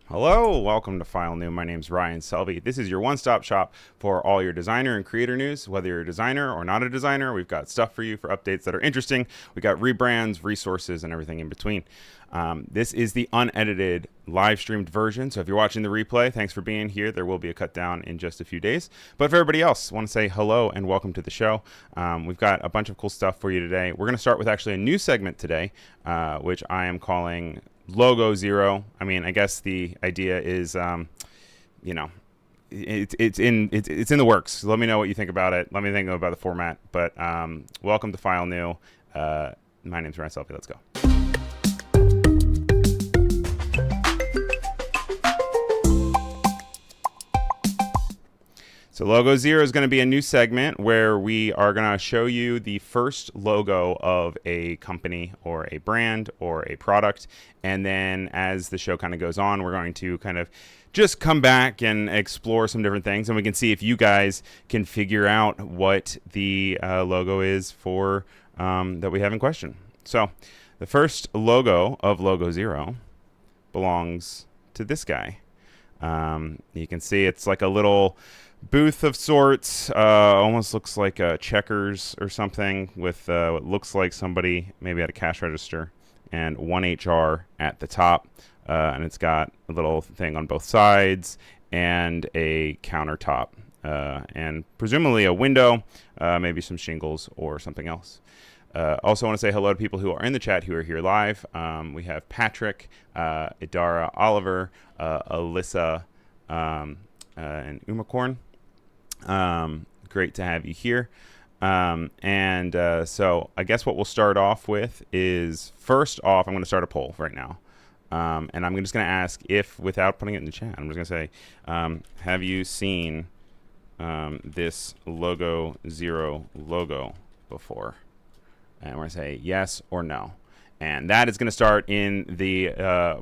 Hello, welcome to File New. My name's Ryan Selby. This is your one-stop shop for all your designer and creator news. Whether you're a designer or not a designer, we've got stuff for you for updates that are interesting. We got rebrands, resources, and everything in between. This is the unedited live-streamed version, so if you're watching the replay, thanks for being here. There will be a cut down in just a few days. But for everybody else, I want to say hello and welcome to the show. We've got a bunch of cool stuff for you today. We're going to start with actually a new segment today, which I am calling Logo Zero. I mean, I guess the idea is, you know, it's in the works. So let me know what you think about it. Let me think about the format. But welcome to File New. My name's Ryan Selby. Let's go. So Logo Zero is going to be a new segment where we are going to show you the first logo of a company or a brand or a product. And then as the show kind of goes on, we're going to kind of just come back and explore some different things. And we can see if you guys can figure out what the logo is for that we have in question. So the first logo of Logo Zero belongs to this guy. You can see it's like a little booth of sorts, almost looks like a Checkers or something with what looks like somebody maybe at a cash register and 1HR at the top, and it's got a little thing on both sides and a countertop and presumably a window, maybe some shingles or something else. Also want to say hello to people who are in the chat who are here live. We have Patrick, Idara, Oliver, Alyssa, and Umacorn. Great to have you here. So I guess what we'll start off with is, first off, I'm going to start a poll right now. And I'm just going to ask if, without putting it in the chat, I'm just going to say, have you seen this Logo Zero logo before? And we're going to say yes or no. And that is going to start in the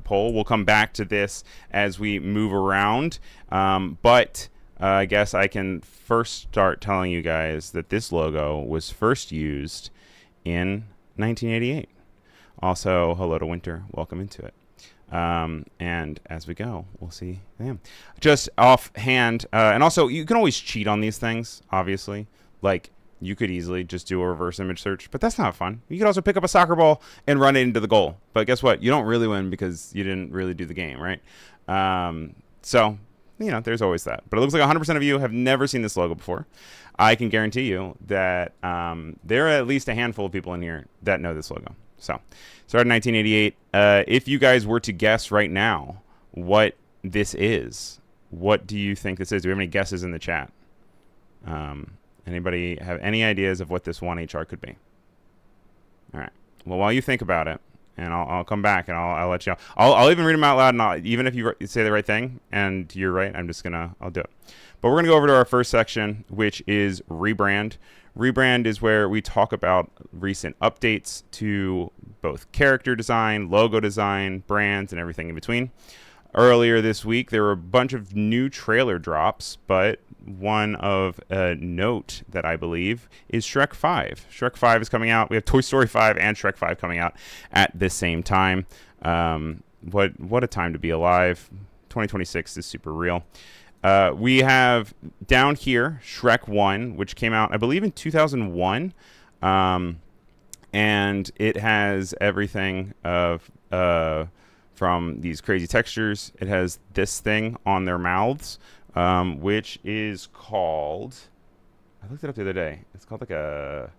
poll. We'll come back to this as we move around. But I guess I can first start telling you guys that this logo was first used in 1988. Also, hello to Winter. Welcome into it. And as we go, we'll see them. Just offhand, and also, you can always cheat on these things, obviously. Like, you could easily just do a reverse image search, but that's not fun. You could also pick up a soccer ball and run it into the goal. But guess what? You don't really win because you didn't really do the game, right? So, you know, there's always that. But it looks like 100% of you have never seen this logo before. I can guarantee you that there are at least a handful of people in here that know this logo. So, started in 1988. If you guys were to guess right now what this is, what do you think this is? Do we have any guesses in the chat? Anybody have any ideas of what this 1HR could be? All right. Well, while you think about it, and I'll come back and I'll let you know. I'll even read them out loud, and even if you say the right thing and you're right, I'll do it. But we're gonna go over to our first section, which is Rebrand. Rebrand is where we talk about recent updates to both character design, logo design, brands, and everything in between. Earlier this week, there were a bunch of new trailer drops, but one of note that I believe is Shrek 5. Shrek 5 is coming out. We have Toy Story 5 and Shrek 5 coming out at the same time. What a time to be alive. 2026 is super real. We have down here Shrek 1, which came out, I believe, in 2001. And it has everything of from these crazy textures. It has this thing on their mouths, which is called, I looked it up the other day. It's called like a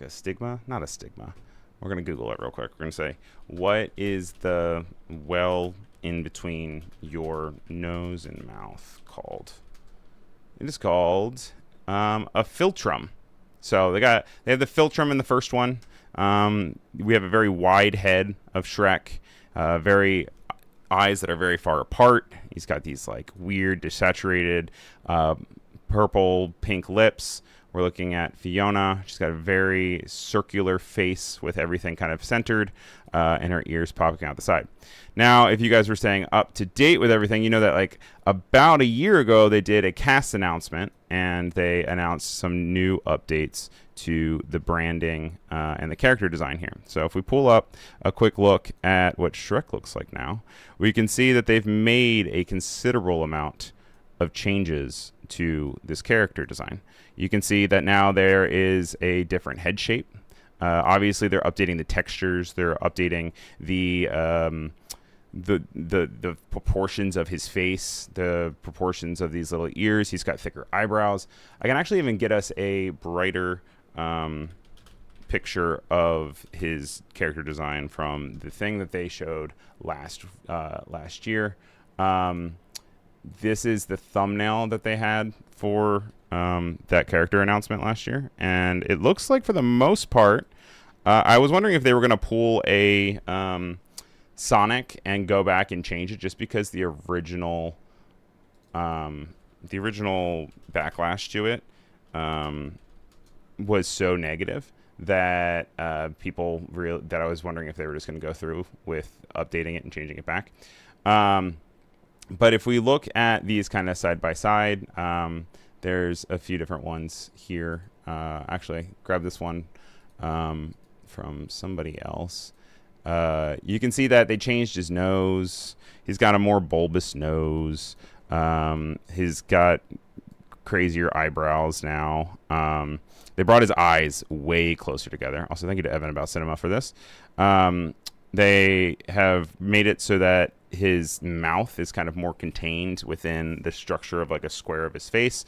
stigma, not a stigma. We're going to Google it real quick. We're going to say, what is the well in between your nose and mouth called? It is called a philtrum. So they have the philtrum in the first one. We have a very wide head of Shrek, very eyes that are very far apart. He's got these like weird desaturated purple pink lips we're looking at Fiona. She's got a very circular face with everything kind of centered, and her ears popping out the side. Now, if you guys were staying up to date with everything, you know that like about a year ago, they did a cast announcement, and they announced some new updates to the branding and the character design here. So if we pull up a quick look at what Shrek looks like now, we can see that they've made a considerable amount of changes to this character design. You can see that now there is a different head shape. Obviously, they're updating the textures. They're updating the proportions of his face, the proportions of these little ears. He's got thicker eyebrows. I can actually even get us a brighter picture of his character design from the thing that they showed last year. This is the thumbnail that they had for that character announcement last year, and it looks like for the most part, I was wondering if they were going to pull a Sonic and go back and change it, just because the original backlash to it was so negative that that I was wondering if they were just going to go through with updating it and changing it back. But if we look at these kind of side by side, there's a few different ones here. Actually, grab this one from somebody else. You can see that they changed his nose. He's got a more bulbous nose. He's got crazier eyebrows now. They brought his eyes way closer together. Also, thank you to Evan about Cinema for this. They have made it so that his mouth is kind of more contained within the structure of like a square of his face.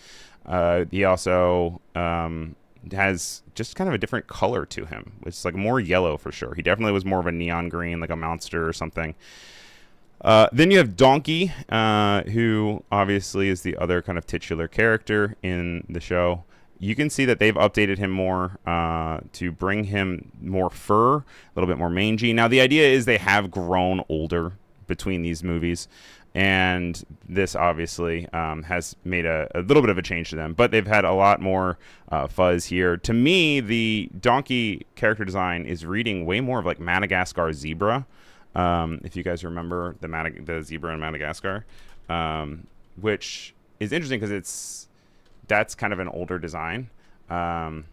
He also has just kind of a different color to him. It's like more yellow for sure. He definitely was more of a neon green, like a monster or something. Then you have Donkey, who obviously is the other kind of titular character in the show. You can see that they've updated him more to bring him more fur, a little bit more mangy. Now, the idea is they have grown older between these movies, and this obviously has made a little bit of a change to them, but they've had a lot more fuzz here. To me, the Donkey character design is reading way more of like Madagascar zebra. If you guys remember the zebra in Madagascar, which is interesting because that's kind of an older design. And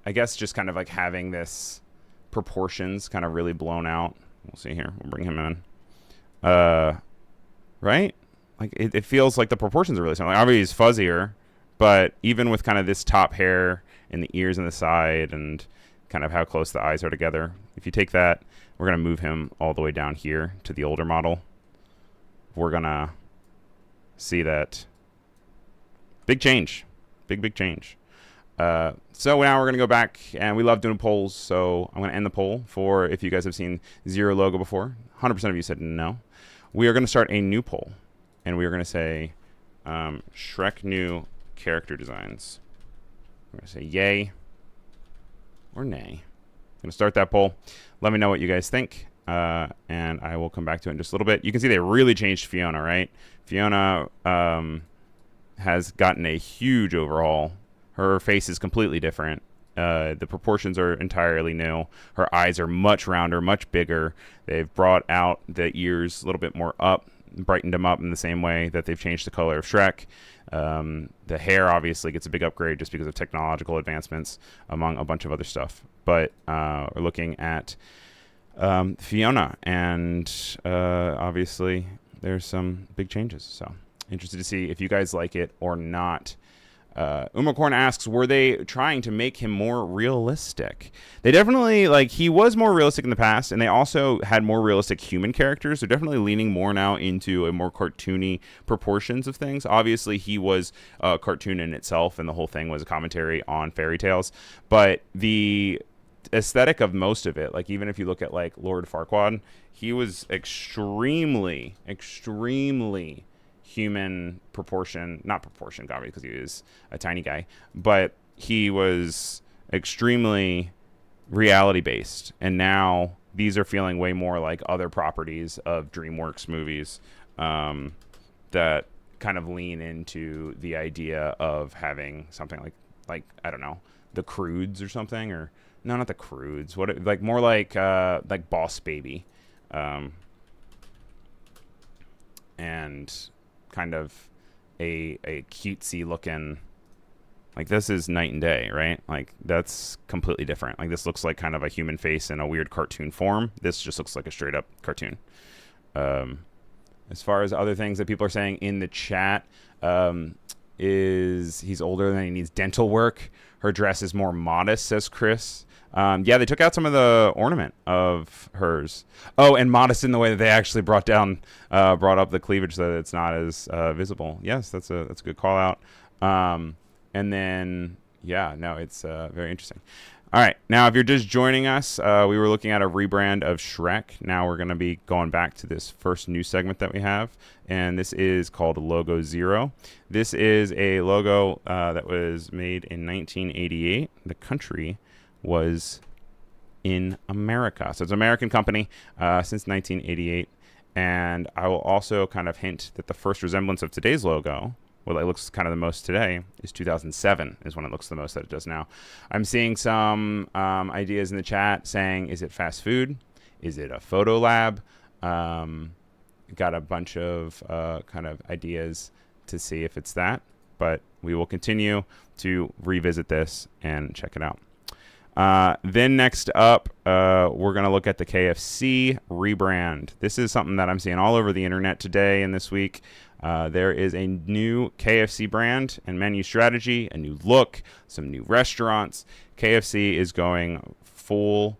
I guess just kind of like having this proportions kind of really blown out. We'll see here. We'll bring him in. Right? Like it feels like the proportions are really similar. Like, obviously he's fuzzier, but even with kind of this top hair and the ears on the side and kind of how close the eyes are together, if you take that, we're going to move him all the way down here to the older model. We're going to see that big change. Big change. So now we're going to go back, and we love doing polls, so I'm going to end the poll for if you guys have seen Zero logo before. 100% of you said no. We are going to start a new poll, and we are going to say Shrek new character designs. We're going to say yay or nay. I'm going to start that poll. Let me know what you guys think, and I will come back to it in just a little bit. You can see they really changed Fiona, right? Fiona has gotten a huge overhaul. Her face is completely different. The proportions are entirely new. Her eyes are much rounder, much bigger. They've brought out the ears a little bit more up, brightened them up in the same way that they've changed the color of Shrek. The hair obviously gets a big upgrade just because of technological advancements, among a bunch of other stuff. But we're looking at Fiona, and obviously there's some big changes. So interested to see if you guys like it or not. Umacorn asks, were they trying to make him more realistic? They definitely, like, he was more realistic in the past, and they also had more realistic human characters. They're definitely leaning more now into a more cartoony proportions of things. Obviously, he was a cartoon in itself, and the whole thing was a commentary on fairy tales. But the aesthetic of most of it, like, even if you look at, like, Lord Farquaad, he was extremely human proportion, not proportion, obviously, because he was a tiny guy, but he was extremely reality based. And now these are feeling way more like other properties of DreamWorks movies that kind of lean into the idea of having something like I don't know, the Crudes or something, or no, not the Crudes. What, like more like Boss Baby, and kind of a cutesy looking. Like, this is night and day, right? Like, that's completely different. Like, this looks like kind of a human face in a weird cartoon form. This just looks like a straight up cartoon. As far as other things that people are saying in the chat, is he's older than he needs dental work. Her dress is more modest, says Chris. Yeah, they took out some of the ornament of hers. Oh, and modest in the way that they actually brought up the cleavage so that it's not as visible. Yes, that's a good call out. And then, yeah, no, it's very interesting. All right, now if you're just joining us, we were looking at a rebrand of Shrek. Now we're going to be going back to this first new segment that we have, and this is called Logo Zero. This is a logo that was made in 1988. The country was in America. So it's an American company since 1988. And I will also kind of hint that the first resemblance of today's logo, well, it looks kind of the most today, is 2007 is when it looks the most that it does now. I'm seeing some ideas in the chat saying, is it fast food? Is it a photo lab? Got a bunch of kind of ideas to see if it's that. But we will continue to revisit this and check it out. Then next up, we're going to look at the KFC rebrand. This is something that I'm seeing all over the internet today and this week. There is a new KFC brand and menu strategy, a new look, some new restaurants. KFC is going full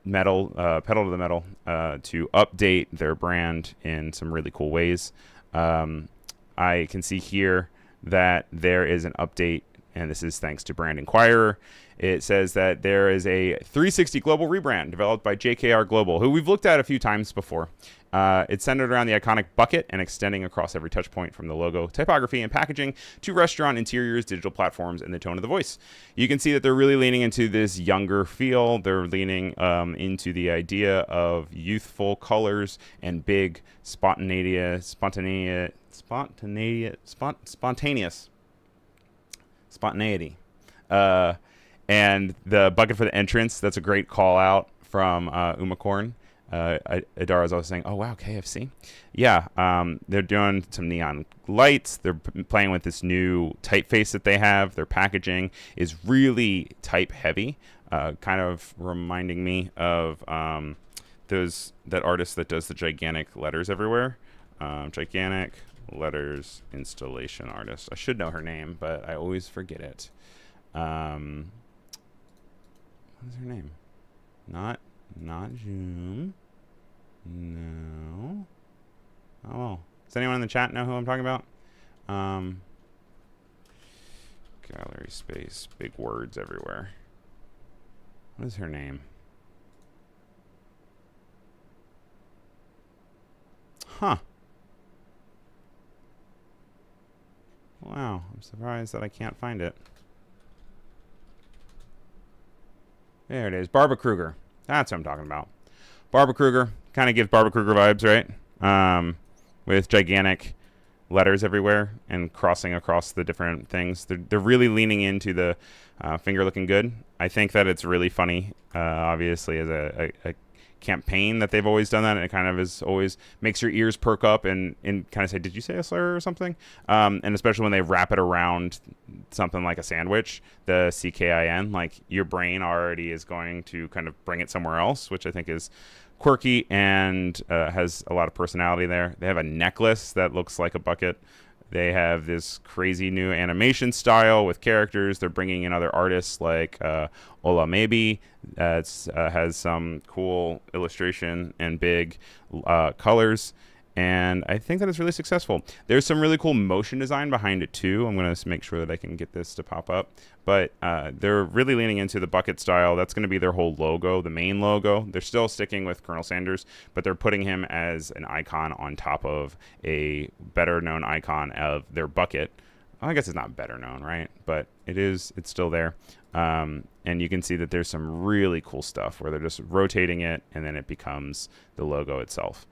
metal, pedal to the metal, to update their brand in some really cool ways. I can see here that there is an update, and this is thanks to Brand Inquirer. It says that there is a 360 global rebrand developed by JKR Global, who we've looked at a few times before. It's centered around the iconic bucket and extending across every touch point from the logo, typography, and packaging to restaurant interiors, digital platforms, and the tone of the voice. You can see that they're really leaning into this younger feel. They're leaning into the idea of youthful colors and big spontaneous. And the bucket for the entrance, that's a great call out from Umacorn. Adara is also saying, oh, wow, KFC. Yeah, they're doing some neon lights. They're playing with this new typeface that they have. Their packaging is really type heavy, kind of reminding me of that artist that does the gigantic letters everywhere. Gigantic letters installation artist. I should know her name, but I always forget it. What is her name? Not Zoom. No. Oh, well. Does anyone in the chat know who I'm talking about? Gallery space. Big words everywhere. What is her name? Huh. Wow. I'm surprised that I can't find it. There it is. Barbara Kruger. That's what I'm talking about. Barbara Kruger. Kind of gives Barbara Kruger vibes, right? With gigantic letters everywhere and crossing across the different things. They're really leaning into the finger looking good. I think that it's really funny, obviously, as a campaign that they've always done that, and it kind of is always makes your ears perk up and kind of say, did you say a slur or something? And especially when they wrap it around something like a sandwich, the CKIN, like your brain already is going to kind of bring it somewhere else, which I think is quirky and has a lot of personality there. They have a necklace that looks like a bucket. They have this crazy new animation style with characters. They're bringing in other artists like Ola Maybe that has some cool illustration and big colors. And I think that it's really successful. There's some really cool motion design behind it too. I'm going to make sure that I can get this to pop up. But they're really leaning into the bucket style. That's going to be their whole logo, the main logo. They're still sticking with Colonel Sanders, but they're putting him as an icon on top of a better known icon of their bucket. Well, I guess it's not better known, right? But it's still there. And you can see that there's some really cool stuff where they're just rotating it and then it becomes the logo itself.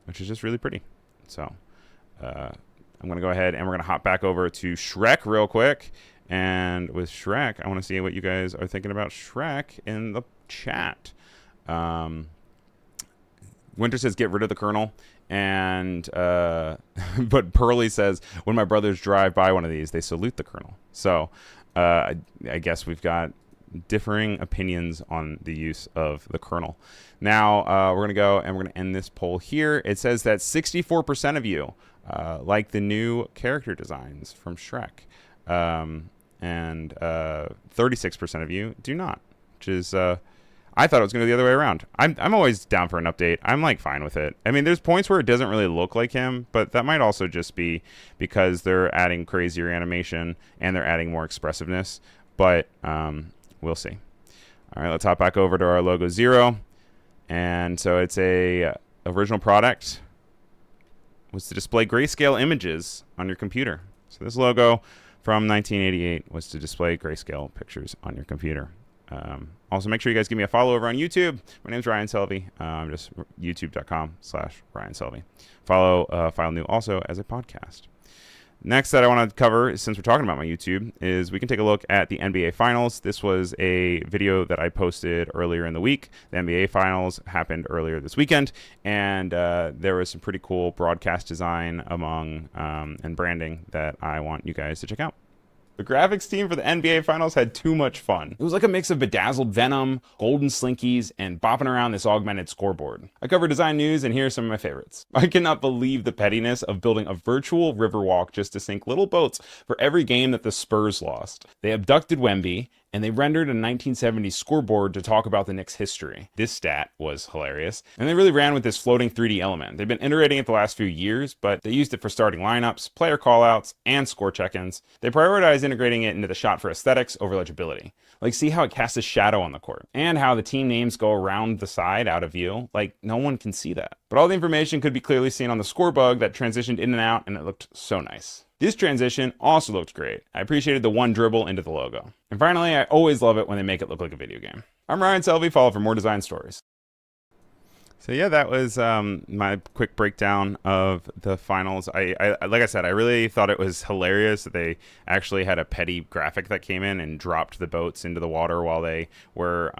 Which is just really pretty. So I'm going to go ahead and we're going to hop back over to Shrek real quick. And with Shrek, I want to see what you guys are thinking about Shrek in the chat. Winter says, get rid of the kernel. And but Pearly says, when my brothers drive by one of these, they salute the kernel. So I guess we've got differing opinions on the use of the kernel. Now we're going to go and we're going to end this poll here. It says that 64% of you like the new character designs from Shrek. And 36% of you do not, which is I thought it was going to be the other way around. I'm always down for an update. I'm like fine with it. I mean, there's points where it doesn't really look like him, but that might also just be because they're adding crazier animation and they're adding more expressiveness. But we'll see. All right, let's hop back over to our logo 0. And so it's a original product was to display grayscale images on your computer. So this logo from 1988 was to display grayscale pictures on your computer. Also, make sure you guys give me a follow over on YouTube. My name's Ryan Selvey. Just youtube.com/Ryan Selvey. Follow File New also as a podcast. Next that I want to cover, since we're talking about my YouTube, is we can take a look at the NBA Finals. This was a video that I posted earlier in the week. The NBA Finals happened earlier this weekend, and there was some pretty cool broadcast design among and branding that I want you guys to check out. The graphics team for the NBA Finals had too much fun. It was like a mix of bedazzled Venom, golden slinkies, and bopping around this augmented scoreboard. I covered design news, and here are some of my favorites. I cannot believe the pettiness of building a virtual riverwalk just to sink little boats for every game that the Spurs lost. They abducted Wemby, and they rendered a 1970s scoreboard to talk about the Knicks' history. This stat was hilarious. And they really ran with this floating 3D element. They've been iterating it the last few years, but they used it for starting lineups, player callouts, and score check-ins. They prioritized integrating it into the shot for aesthetics over legibility. Like, see how it casts a shadow on the court, and how the team names go around the side out of view. Like, no one can see that. But all the information could be clearly seen on the score bug that transitioned in and out, and it looked so nice. This transition also looked great. I appreciated the one dribble into the logo. And finally, I always love it when they make it look like a video game. I'm Ryan Selvey. Follow for more design stories. So yeah, that was my quick breakdown of the finals. I like I said, I really thought it was hilarious that they actually had a petty graphic that came in and dropped the boats into the water while they were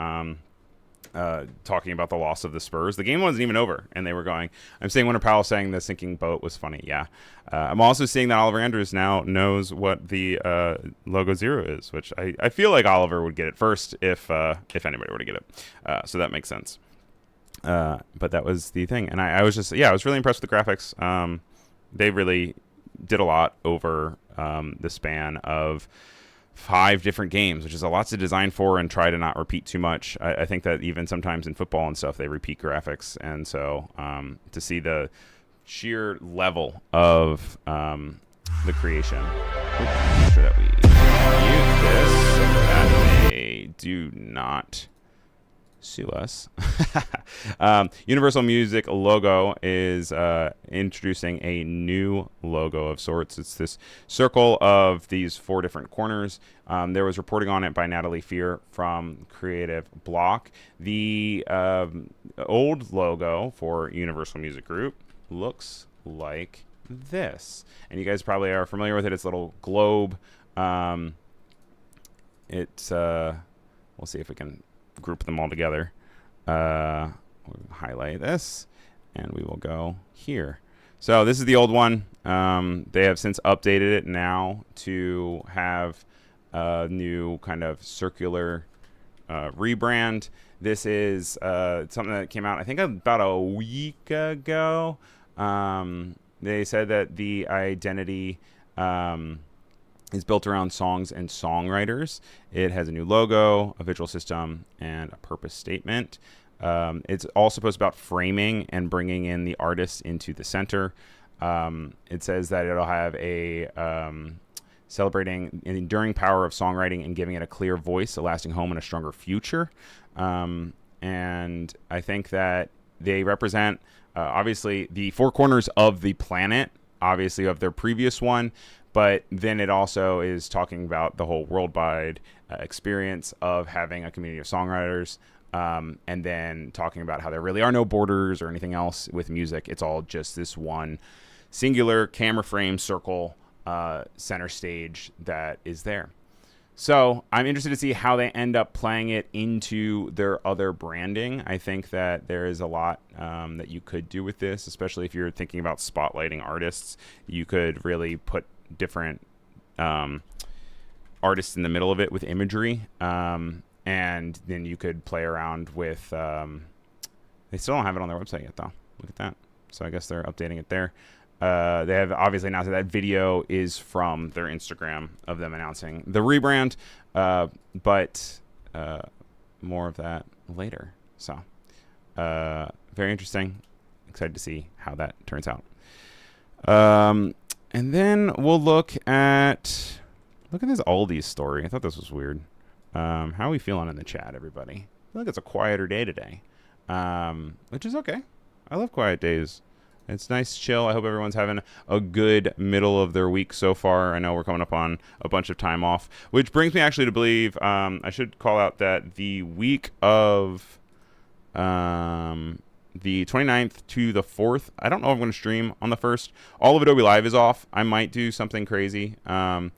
talking about the loss of the Spurs. The game wasn't even over, and they were going. I'm seeing Winter Powell saying the sinking boat was funny. Yeah. I'm also seeing that Oliver Andrews now knows what the logo 0 is, which I feel like Oliver would get it first if anybody were to get it. So that makes sense. But that was the thing, and I was just I was really impressed with the graphics. They really did a lot over the span of 5 different games, which is a lot to design for and try to not repeat too much. I think that even sometimes in football and stuff, they repeat graphics. And so to see the sheer level of the creation, make sure that we mute this so that they do not sue us. Universal Music logo is introducing a new logo of sorts. It's this circle of these 4 different corners. There was reporting on it by Natalie Fear from Creative Block. The old logo for Universal Music Group looks like this, and you guys probably are familiar with it. It's a little globe. It's we'll see if we can group them all together. We'll highlight this, and we will go here. So this is the old one. They have since updated it now to have a new kind of circular rebrand. This is something that came out, I think, about a week ago. They said that the identity is built around songs and songwriters. It has a new logo, a visual system, and a purpose statement. It's all supposed about framing and bringing in the artists into the center. It says that it'll have a celebrating the enduring power of songwriting and giving it a clear voice, a lasting home, and a stronger future. And I think that they represent, obviously, the 4 corners of the planet, obviously, of their previous one. But then it also is talking about the whole worldwide experience of having a community of songwriters, and then talking about how there really are no borders or anything else with music. It's all just this one singular camera frame circle center stage that is there. So I'm interested to see how they end up playing it into their other branding. I think that there is a lot that you could do with this, especially if you're thinking about spotlighting artists. You could really put different artists in the middle of it with imagery, and then you could play around with... they still don't have it on their website yet, though. Look at that. So I guess they're updating it there. They have obviously announced that video is from their Instagram of them announcing the rebrand, but more of that later. So very interesting. Excited to see how that turns out. And then we'll look at this Aldi story. I thought this was weird. How are we feeling in the chat, everybody? I feel like it's a quieter day today, which is okay. I love quiet days. It's nice, chill. I hope everyone's having a good middle of their week so far. I know we're coming up on a bunch of time off, which brings me actually to believe I should call out that the week of the 29th to the 4th, I don't know if I'm going to stream on the 1st. All of Adobe Live is off. I might do something crazy, and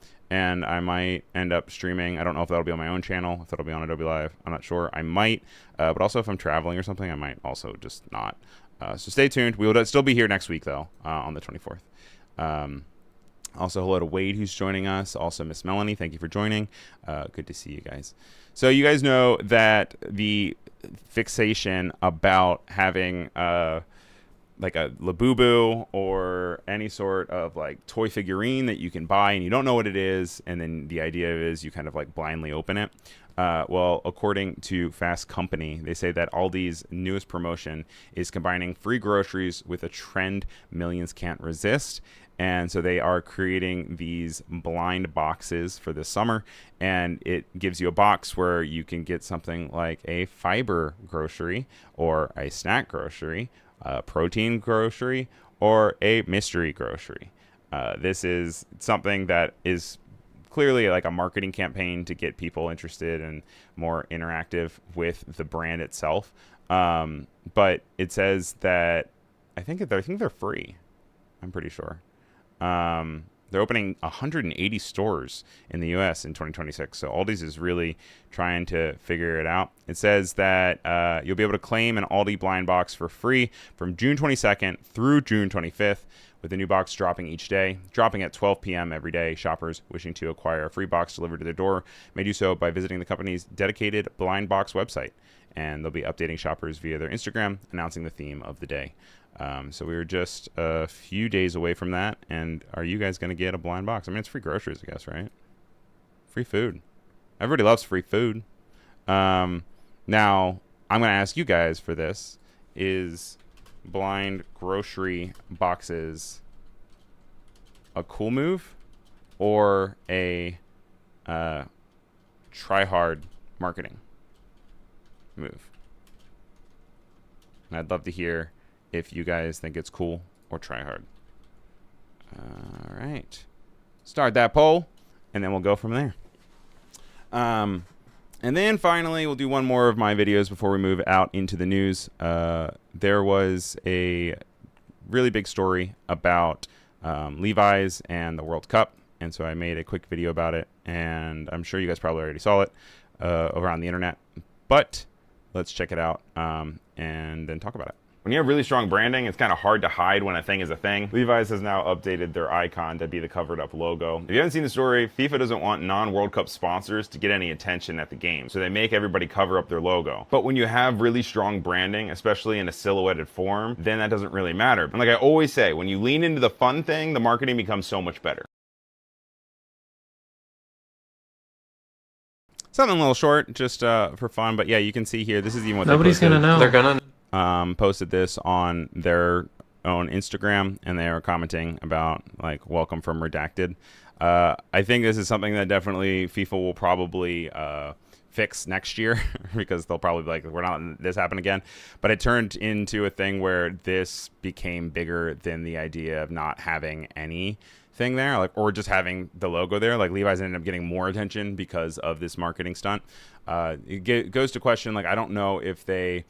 I might end up streaming. I don't know if that'll be on my own channel, if that'll be on Adobe Live. I'm not sure. I might, but also if I'm traveling or something, I might also just not. So stay tuned. We will still be here next week, though, on the 24th. Also, hello to Wade, who's joining us. Also, Miss Melanie, thank you for joining. Good to see you guys. So you guys know that the fixation about having like a Labubu or any sort of like toy figurine that you can buy and you don't know what it is, and then the idea is you kind of like blindly open it. Well, according to Fast Company, they say that Aldi's newest promotion is combining free groceries with a trend millions can't resist. And so they are creating these blind boxes for this summer, and it gives you a box where you can get something like a fiber grocery or a snack grocery, a protein grocery, or a mystery grocery. This is something that is clearly like a marketing campaign to get people interested and more interactive with the brand itself. But it says that I think they're free. I'm pretty sure. They're opening 180 stores in the U.S. in 2026. So Aldi's is really trying to figure it out. It says that you'll be able to claim an Aldi blind box for free from June 22nd through June 25th, with a new box dropping each day, dropping at 12 p.m. every day. Shoppers wishing to acquire a free box delivered to their door may do so by visiting the company's dedicated blind box website. And they'll be updating shoppers via their Instagram, announcing the theme of the day. So we were just a few days away from that. And are you guys going to get a blind box? I mean, it's free groceries, I guess, right? Free food. Everybody loves free food. Now, I'm going to ask you guys for this. Is blind grocery boxes a cool move or a try-hard marketing move? And I'd love to hear if you guys think it's cool or try-hard. All right. Start that poll, and then we'll go from there. And then finally, we'll do one more of my videos before we move out into the news. There was a really big story about Levi's and the World Cup. And so I made a quick video about it. And I'm sure you guys probably already saw it over on the internet. But let's check it out and then talk about it. When you have really strong branding, it's kind of hard to hide when a thing is a thing. Levi's has now updated their icon to be the covered up logo. If you haven't seen the story, FIFA doesn't want non-World Cup sponsors to get any attention at the game, so they make everybody cover up their logo. But when you have really strong branding, especially in a silhouetted form, then that doesn't really matter. And like I always say, when you lean into the fun thing, the marketing becomes so much better. Something a little short, just for fun, but yeah, you can see here, this is even what nobody's gonna know. They're gonna posted this on their own Instagram, and they are commenting about like welcome from redacted. I think this is something that definitely FIFA will probably fix next year because they'll probably be like, we're not letting this happen again. But it turned into a thing where this became bigger than the idea of not having any thing there, like, or just having the logo there. Like Levi's ended up getting more attention because of this marketing stunt. It goes to question, like, I don't know if they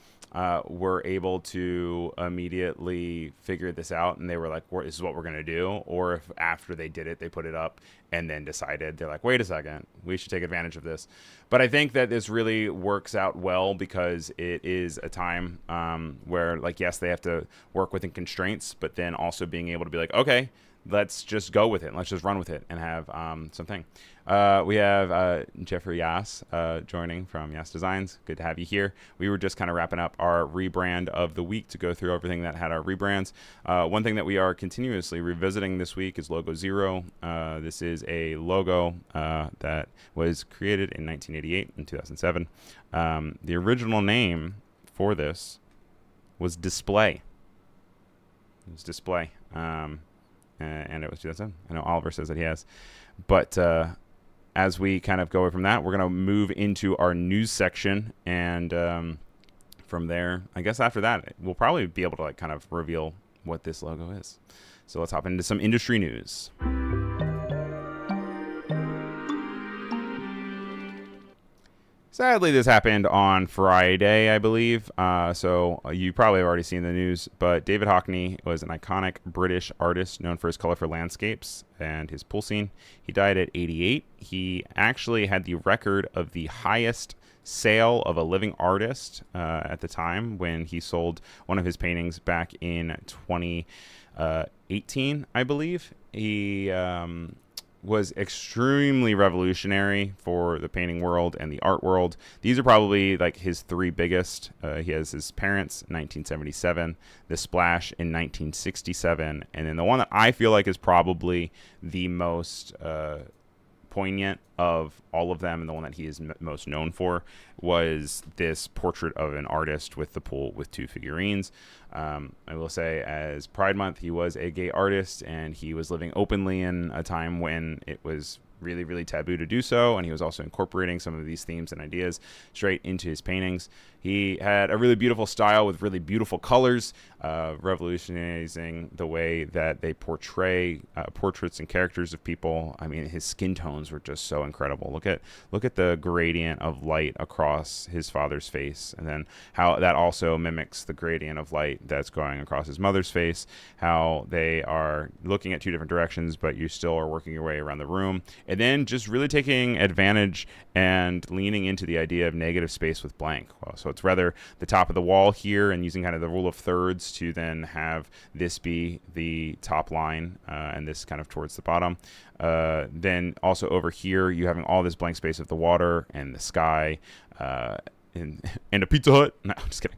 were able to immediately figure this out and they were like, this is what we're going to do, or if after they did it, they put it up and then decided, they're like, wait a second, we should take advantage of this. But I think that this really works out well because it is a time where, like, yes, they have to work within constraints, but then also being able to be like, okay, let's just go with it. Let's just run with it and have something. We have Jeffrey Yass joining from Yass Designs. Good to have you here. We were just kind of wrapping up our rebrand of the week to go through everything that had our rebrands. One thing that we are continuously revisiting this week is Logo Zero. This is a logo that was created in 1988 and 2007. The original name for this was Display. It was Display. And it was 2007. I know Oliver says that he has. But as we kind of go away from that, we're going to move into our news section. And from there, I guess after that, we'll probably be able to, like, kind of reveal what this logo is. So let's hop into some industry news. Sadly, this happened on Friday, I believe. So you probably have already seen the news, but David Hockney was an iconic British artist known for his colorful landscapes and his pool scene. He died at 88. He actually had the record of the highest sale of a living artist at the time when he sold one of his paintings back in 2018, I believe. He was extremely revolutionary for the painting world and the art world. These are probably like his three biggest. He has his Parents in 1977, The Splash in 1967, and then the one that I feel like is probably the most poignant of all of them, and the one that he is most known for, was this portrait of an artist with the pool with two figurines. I will say, as Pride Month, he was a gay artist, and he was living openly in a time when it was really, really taboo to do so, and he was also incorporating some of these themes and ideas straight into his paintings. He had a really beautiful style with really beautiful colors, revolutionizing the way that they portray portraits and characters of people. I mean, his skin tones were just so incredible. Look at the gradient of light across his father's face, and then how that also mimics the gradient of light that's going across his mother's face, how they are looking at two different directions, but you still are working your way around the room. And then just really taking advantage and leaning into the idea of negative space with blank. Well, so it's rather the top of the wall here, and using kind of the rule of thirds to then have this be the top line and this kind of towards the bottom. Then also over here, you having all this blank space of the water and the sky, and a Pizza Hut. No, I'm just kidding.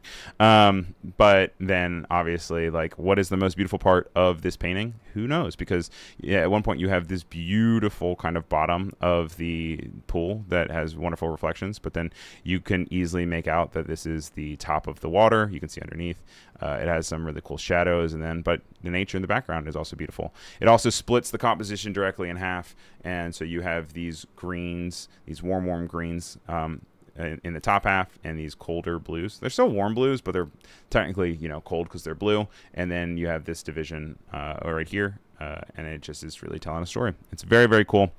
But then obviously, like, what is the most beautiful part of this painting? Who knows? Because at one point you have this beautiful kind of bottom of the pool that has wonderful reflections, but then you can easily make out that this is the top of the water. You can see underneath. It has some really cool shadows, but the nature in the background is also beautiful. It also splits the composition directly in half, and so you have these greens, these warm greens, in the top half, and these colder blues. They're still warm blues, but they're technically, cold because they're blue. And then you have this division right here, and it just is really telling a story. It's very, very cool.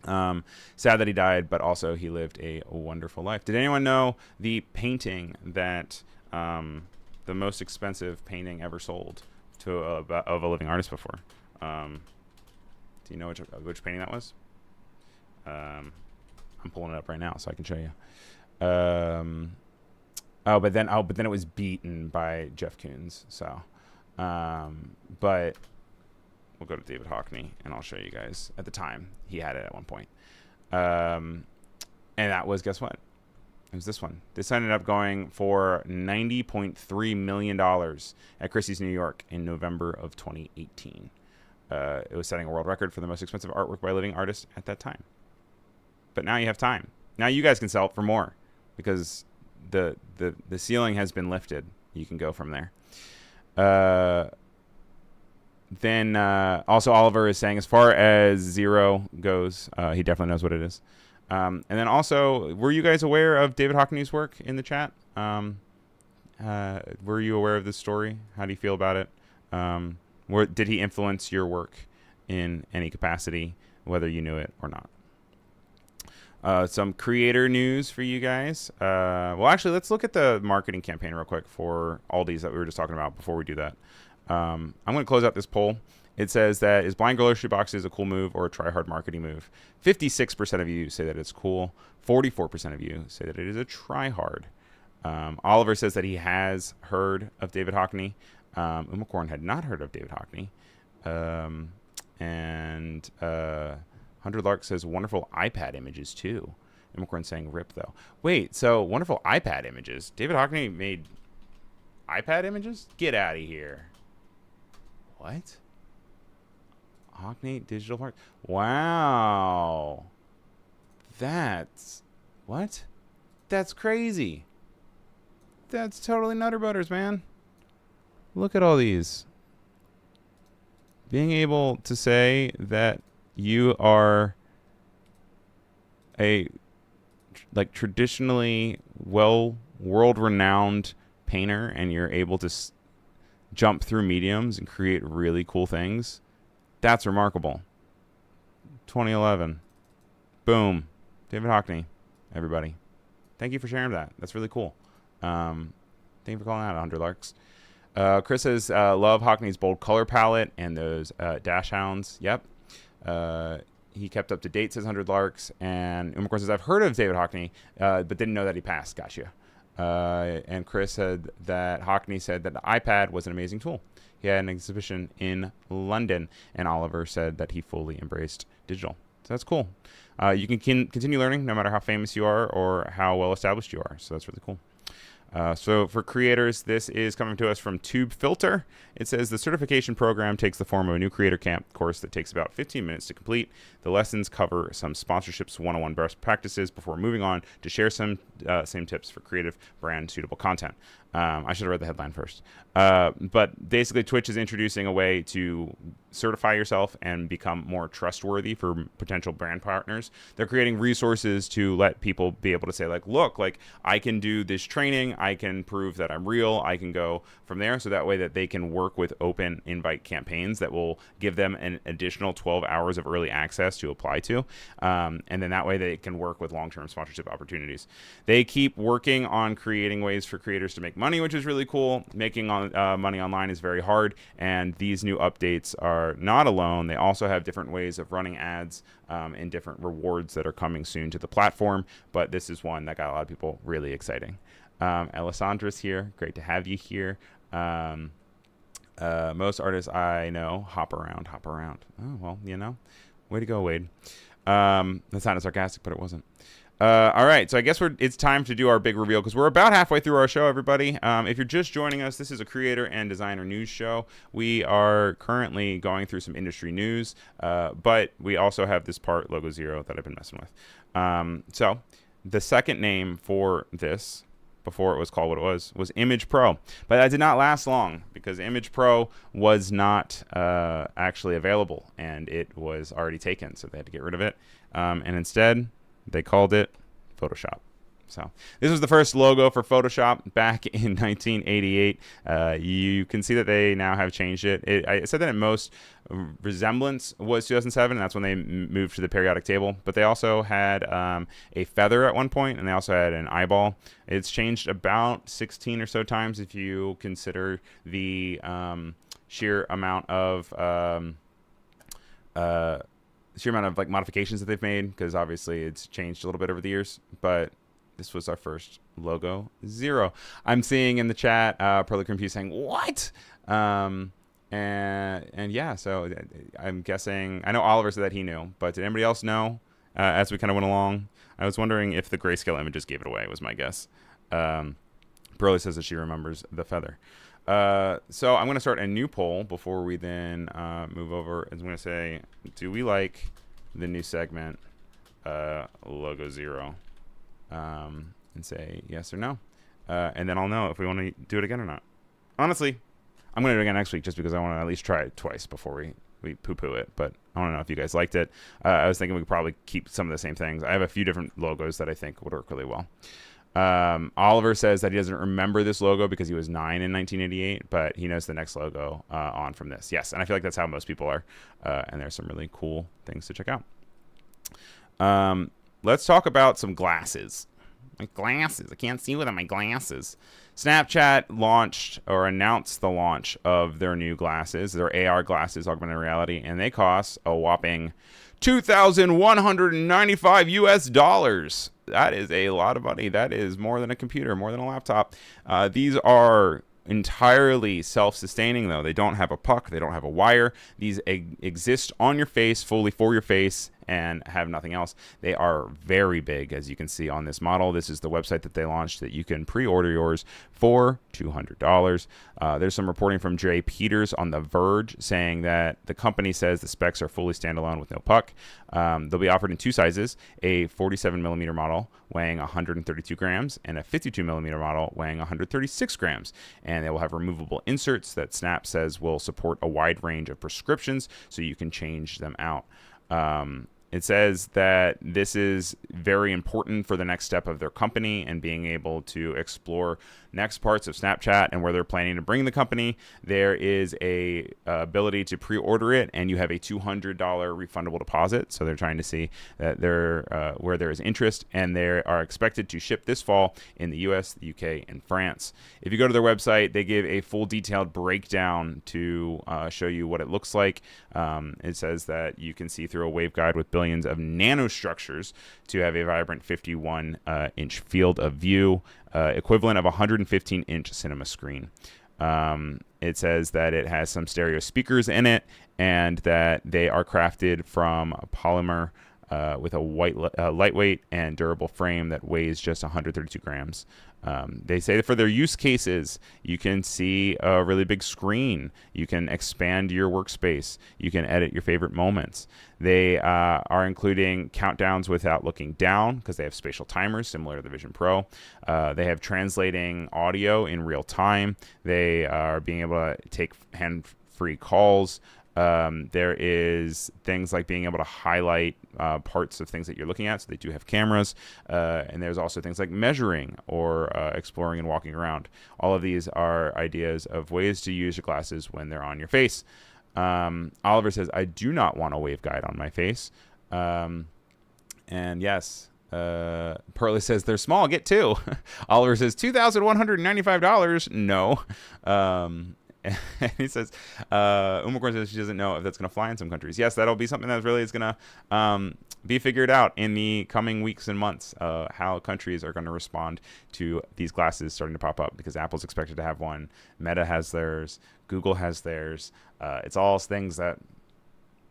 Sad that he died, but also he lived a wonderful life. Did anyone know the painting that the most expensive painting ever sold to of a living artist before? Do you know which painting that was? I'm pulling it up right now so I can show you. But then it was beaten by Jeff Koons. So, but we'll go to David Hockney and I'll show you guys. At the time, he had it at one point. And that was, guess what? It was this one. This ended up going for $90.3 million at Christie's, New York in November of 2018. It was setting a world record for the most expensive artwork by a living artist at that time. But now you have time. Now you guys can sell it for more because the ceiling has been lifted. You can go from there. Then also Oliver is saying, as far as Zero goes, he definitely knows what it is. And then also, were you guys aware of David Hockney's work in the chat? Were you aware of this story? How do you feel about it? Did he influence your work in any capacity, whether you knew it or not. Some creator news for you guys. Well, actually, let's look at the marketing campaign real quick for Aldi's that we were just talking about before we do that. I'm going to close out this poll. It says that is blind grocery boxes a cool move or a try-hard marketing move? 56% of you say that it's cool. 44% of you say that it is a try-hard. Oliver says that he has heard of David Hockney. Umacorn had not heard of David Hockney. And 100 Lark says wonderful iPad images too. Umacorn saying rip though. Wait, so wonderful iPad images. David Hockney made iPad images? Get out of here. What? Hockney digital art? Wow. That's what? That's crazy. That's totally Nutter Butters, man. Look at all these. Being able to say that you are a traditionally world-renowned painter and you're able to jump through mediums and create really cool things. That's remarkable. 2011. Boom. David Hockney, everybody. Thank you for sharing that. That's really cool. Thank you for calling out 100 Larks. Chris says, love Hockney's bold color palette and those dash hounds. Yep. He kept up to date, says 100 Larks. And Umacorn says, I've heard of David Hockney, but didn't know that he passed. Gotcha. And Chris said that Hockney said that the iPad was an amazing tool. He had an exhibition in London. And Oliver said that he fully embraced digital. So that's cool. You can continue learning no matter how famous you are or how well established you are. So that's really cool. So for creators, this is coming to us from Tube Filter. It says the certification program takes the form of a new creator camp course that takes about 15 minutes to complete. The lessons cover some sponsorships, one-on-one best practices before moving on to share some same tips for creative brand suitable content. I should have read the headline first. But basically Twitch is introducing a way to certify yourself and become more trustworthy for potential brand partners. They're creating resources to let people be able to say like, look, like I can do this training. I can prove that I'm real. I can go from there. So that way that they can work with open invite campaigns that will give them an additional 12 hours of early access to apply to. And then that way they can work with long-term sponsorship opportunities. They keep working on creating ways for creators to make money, which is really cool. Making money online is very hard. And these new updates are not alone. They also have different ways of running ads and different rewards that are coming soon to the platform. But this is one that got a lot of people really exciting. Alessandra's here. Great to have you here. Most artists I know hop around. Oh, well, you know, way to go, Wade. That sounded sarcastic, but it wasn't. All right, so I guess it's time to do our big reveal because we're about halfway through our show, everybody. If you're just joining us, this is a creator and designer news show. We are currently going through some industry news, but we also have this part, Logo Zero, that I've been messing with. So the second name for this, before it was called what it was Image Pro. But that did not last long because Image Pro was not actually available, and it was already taken, so they had to get rid of it. And instead, they called it Photoshop. So this was the first logo for Photoshop back in 1988. You can see that they now have changed it. I said that in most resemblance was 2007, and that's when they moved to the periodic table. But they also had a feather at one point, and they also had an eyeball. It's changed about 16 or so times if you consider the sheer amount of like modifications that they've made, because obviously it's changed a little bit over the years. But this was our first Logo Zero. I'm seeing in the chat Pearly Confused saying what? And yeah, so I'm guessing, I know Oliver said that he knew, but did anybody else know as we kind of went along? I was wondering if the grayscale images gave it away, was my guess. Pearly says that she remembers the feather. So I'm going to start a new poll before we then move over. I'm going to say, do we like the new segment Logo Zero? And say yes or no. And then I'll know if we want to do it again or not. Honestly, I'm going to do it again next week just because I want to at least try it twice before we poo-poo it. But I don't know if you guys liked it. I was thinking we could probably keep some of the same things. I have a few different logos that I think would work really well. Oliver says that he doesn't remember this logo because he was 9 in 1988, but he knows the next logo on from this. Yes, and I feel like that's how most people are. And there's some really cool things to check out. Let's talk about some glasses. My glasses. I can't see without my glasses. Snapchat launched or announced the launch of their new glasses, their AR glasses, augmented reality, and they cost a whopping $2,195 US. That is a lot of money. That is more than a computer, more than a laptop. These are entirely self-sustaining, though. They don't have a puck. They don't have a wire. These exist on your face, fully for your face, and have nothing else. They are very big, as you can see on this model. This is the website that they launched that you can pre-order yours for $200. There's some reporting from Jay Peters on The Verge saying that the company says the specs are fully standalone with no puck. They'll be offered in two sizes, a 47mm model weighing 132 grams and a 52mm model weighing 136 grams. And they will have removable inserts that Snap says will support a wide range of prescriptions so you can change them out. It says that this is very important for the next step of their company and being able to explore next parts of Snapchat and where they're planning to bring the company. There is a ability to pre-order it, and you have a $200 refundable deposit. So they're trying to see that where there is interest, and they are expected to ship this fall in the US, the UK, and France. If you go to their website, they give a full detailed breakdown to show you what it looks like. It says that you can see through a waveguide with billions of nanostructures to have a vibrant 51-inch field of view, equivalent of a 115-inch cinema screen. It says that it has some stereo speakers in it, and that they are crafted from polymer with a lightweight and durable frame that weighs just 132 grams. They say that for their use cases, you can see a really big screen. You can expand your workspace. You can edit your favorite moments. They are including countdowns without looking down because they have spatial timers similar to the Vision Pro. They have translating audio in real time. They are being able to take hand-free calls. There is things like being able to highlight parts of things that you're looking at, so they do have cameras, and there's also things like measuring or exploring and walking around. All of these are ideas of ways to use your glasses when they're on your face. Oliver says, I do not want a waveguide on my face. And yes, Pearly says, they're small, get two. Oliver says, $2,195. No. And he says, Umakor says she doesn't know if that's going to fly in some countries. Yes, that'll be something that really is going to be figured out in the coming weeks and months, how countries are going to respond to these glasses starting to pop up, because Apple's expected to have one. Meta has theirs. Google has theirs. It's all things that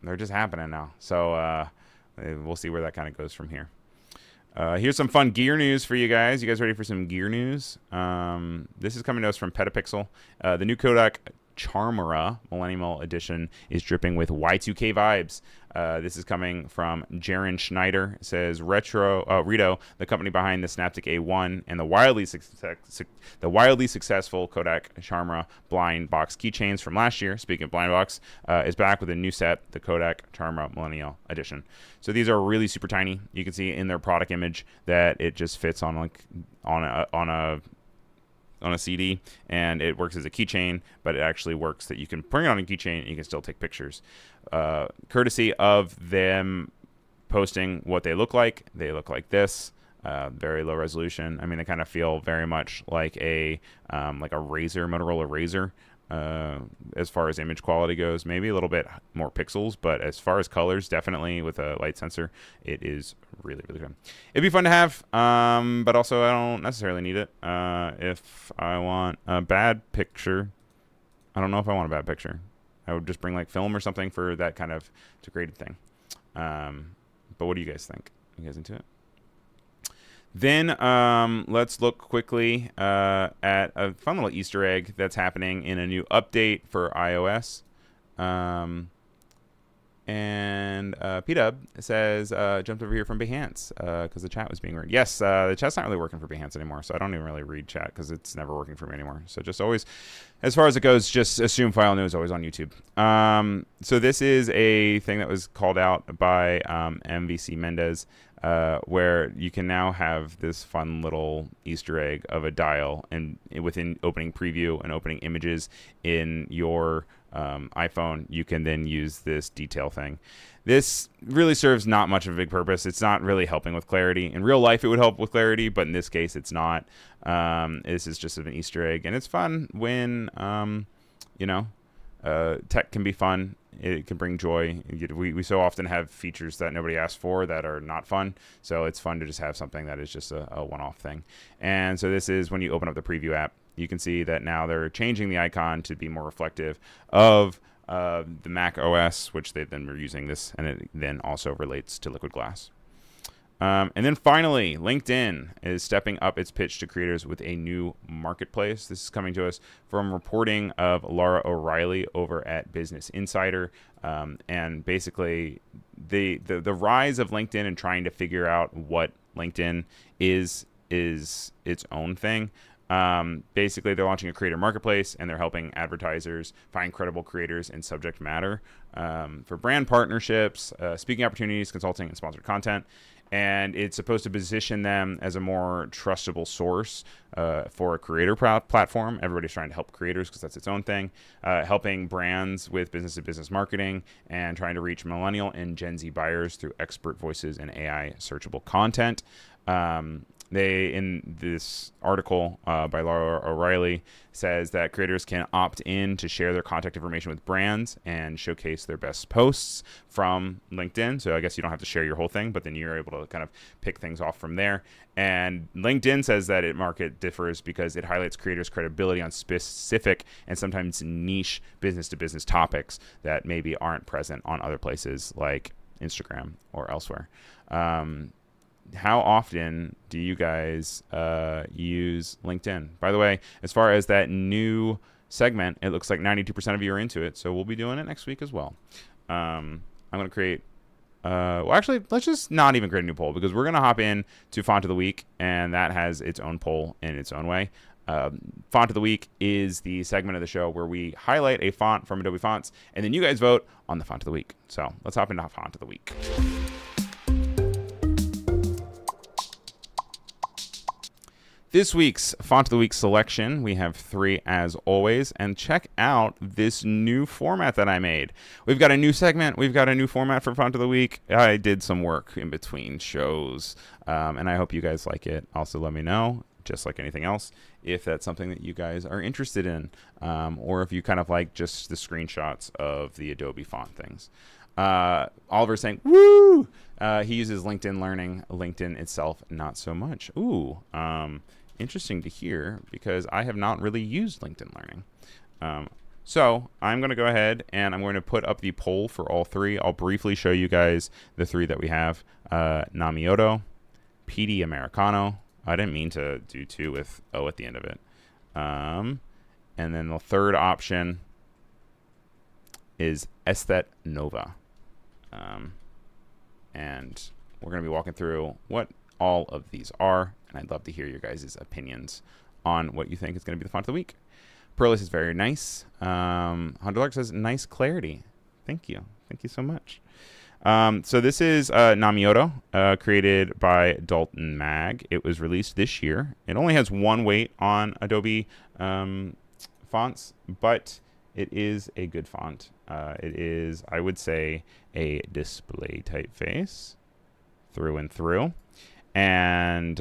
they're just happening now. So we'll see where that kind of goes from here. Here's some fun gear news for you guys. You guys ready for some gear news? This is coming to us from Petapixel. The new Kodak Charmera Millennium Edition is dripping with Y2K vibes. This is coming from Jaron Schneider. It says Rito, the company behind the Snaptic A1 and the wildly successful Kodak Charmera blind box keychains from last year. Speaking of blind box, is back with a new set, the Kodak Charmera Millennium Edition. So these are really super tiny. You can see in their product image that it just fits on a CD, and it works as a keychain, but it actually works that you can bring it on a keychain and you can still take pictures. Courtesy of them posting what they look like this. Very low resolution. I mean, they kind of feel very much like a Razr, Motorola Razr. As far as image quality goes, maybe a little bit more pixels, but as far as colors, definitely with a light sensor, it is really, really good. It'd be fun to have, but also I don't necessarily need it. If I want a bad picture, I don't know if I want a bad picture. I would just bring like film or something for that kind of degraded thing. But what do you guys think? You guys into it? Then let's look quickly at a fun little Easter egg that's happening in a new update for iOS. And P-Dub says, jumped over here from Behance because the chat was being weird. Yes, the chat's not really working for Behance anymore, so I don't even really read chat because it's never working for me anymore. So just always, as far as it goes, just assume file news always on YouTube. So this is a thing that was called out by MVC Mendez. where you can now have this fun little Easter egg of a dial, and within opening preview and opening images in your iPhone, you can then use this detail thing. This really serves not much of a big purpose. It's not really helping with clarity. In real life, it would help with clarity, but in this case, it's not. This is just an Easter egg, and it's fun when, tech can be fun. It can bring joy. We so often have features that nobody asked for that are not fun. So it's fun to just have something that is just a one-off thing. And so this is when you open up the preview app, you can see that now they're changing the icon to be more reflective of the Mac OS, which they then were using this, and it then also relates to Liquid Glass. And then finally, LinkedIn is stepping up its pitch to creators with a new marketplace. This is coming to us from reporting of Laura O'Reilly over at Business Insider. And basically, the rise of LinkedIn and trying to figure out what LinkedIn is its own thing. Basically, they're launching a creator marketplace, and they're helping advertisers find credible creators in subject matter for brand partnerships, speaking opportunities, consulting, and sponsored content. And it's supposed to position them as a more trustable source for a creator platform. Everybody's trying to help creators because that's its own thing. Helping brands with business-to-business marketing and trying to reach millennial and Gen Z buyers through expert voices and AI searchable content. They, in this article by Laura O'Reilly, says that creators can opt in to share their contact information with brands and showcase their best posts from LinkedIn. So I guess you don't have to share your whole thing, but then you're able to kind of pick things off from there. And LinkedIn says that its market differs because it highlights creators' credibility on specific and sometimes niche business-to-business topics that maybe aren't present on other places like Instagram or elsewhere. How often do you guys use LinkedIn? By the way, as far as that new segment, it looks like 92% of you are into it, so we'll be doing it next week as well. I'm going to create... actually, let's just not even create a new poll, because we're going to hop in to Font of the Week, and that has its own poll in its own way. Font of the Week is the segment of the show where we highlight a font from Adobe Fonts, and then you guys vote on the Font of the Week. So let's hop into Font of the Week. This week's Font of the Week selection, we have 3 as always, and check out this new format that I made. We've got a new segment, we've got a new format for Font of the Week. I did some work in between shows, and I hope you guys like it. Also, let me know, just like anything else, if that's something that you guys are interested in, or if you kind of like just the screenshots of the Adobe font things. Oliver's saying, woo! He uses LinkedIn Learning, LinkedIn itself, not so much. Ooh, interesting to hear, because I have not really used LinkedIn Learning. So I'm going to go ahead and I'm going to put up the poll for all 3. I'll briefly show you guys the 3 that we have. Namioto, PD Americano. I didn't mean to do 2 with O at the end of it. And then the third option is Aesthet Nova. And we're going to be walking through what all of these are, and I'd love to hear your guys' opinions on what you think is going to be the font of the week. Perlis is very nice. Hunter says, nice clarity. Thank you. Thank you so much. So this is Namioto, created by Dalton Mag. It was released this year. It only has 1 weight on Adobe fonts, but it is a good font. It is, I would say, a display typeface through and through. And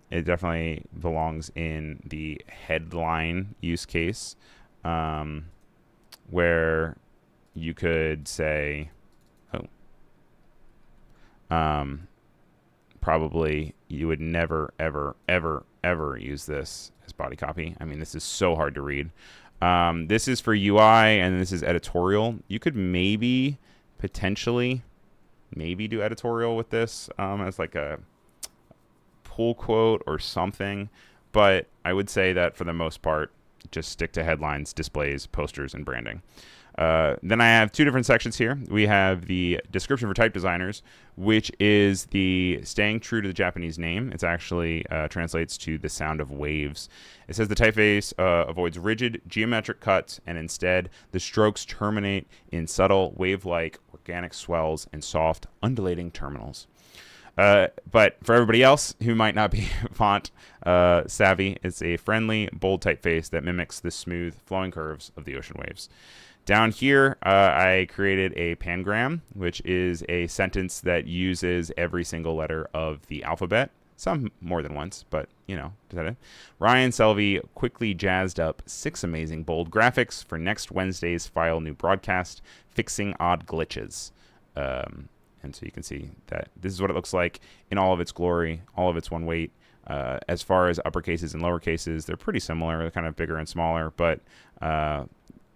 it definitely belongs in the headline use case, where you could say, probably you would never, ever, ever, ever use this as body copy. I mean, this is so hard to read. This is for UI, and this is editorial. You could maybe, potentially, do editorial with this as like a pull quote or something. But I would say that for the most part, just stick to headlines, displays, posters, and branding. Then I have 2 different sections here. We have the description for type designers, which is the staying true to the Japanese name. It's actually translates to the sound of waves. It says the typeface avoids rigid geometric cuts, and instead the strokes terminate in subtle wave-like organic swells and soft undulating terminals. But for everybody else who might not be font savvy, it's a friendly, bold typeface that mimics the smooth, flowing curves of the ocean waves. Down here, I created a pangram, which is a sentence that uses every single letter of the alphabet. Some more than once, but, you know, is that it? Ryan Selvey quickly jazzed up 6 amazing bold graphics for next Wednesday's file new broadcast, Fixing Odd Glitches. And so you can see that this is what it looks like in all of its glory, all of its one weight. As far as uppercases and lowercases, they're pretty similar. They're kind of bigger and smaller, but